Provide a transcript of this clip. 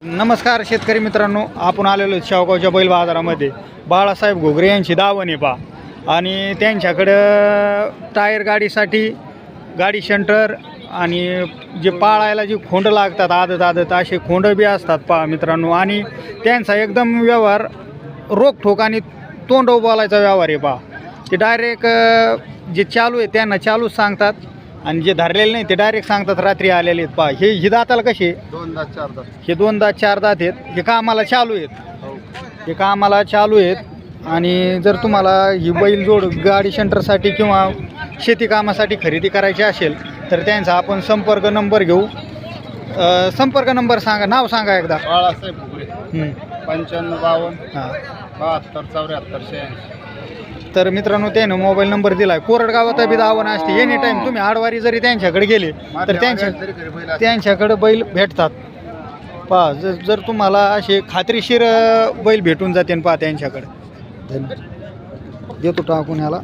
नमस्कार शेतकरी मित्रांनो, आपण आलेलो शेवगावच्या बैल बाजारामध्ये बाळासाहेब घोगरे यांची दावण आहे पा आणि त्यांच्याकडं टायर गाडीसाठी गाडी शंटर आणि जे पाळायला जी खोंड लागतात आदत असे खोंड बी असतात पा मित्रांनो. आणि त्यांचा एकदम व्यवहार रोखठोक आणि तोंड बोलायचा व्यवहार आहे पा. ते डायरेक्ट जे चालू आहे त्यांना चालूच सांगतात आणि जे धरलेले नाही ते डायरेक्ट सांगतात रात्री आलेले आहेत पा. हे दाताला कसे दोन दात चार दात हे 2 दात 4 दात आहेत. हे कामाला चालू आहेत, हे कामाला चालू आहेत. आणि जर तुम्हाला ही बैल जोड गाडी शंटरसाठी किंवा शेती कामासाठी खरेदी करायची असेल तर त्यांचा आपण संपर्क नंबर घेऊ. संपर्क नंबर सांगा, नाव सांगा एकदा. बाळासाहेब घुगरे 95 52 हां 72 74 86. तर मित्रांनो त्यानं मोबाईल नंबर दिला आहे. कोरडगावात बी दावण असते एनी टाईम. तुम्ही आडवारी जरी त्यांच्याकडे गेले तर त्यांच्याकडे बैल भेटतात पहा. जर तुम्हाला असे खात्रीशीर बैल भेटून जाते पहा त्यांच्याकडे. धन्यवाद. देतो टाकून ह्याला.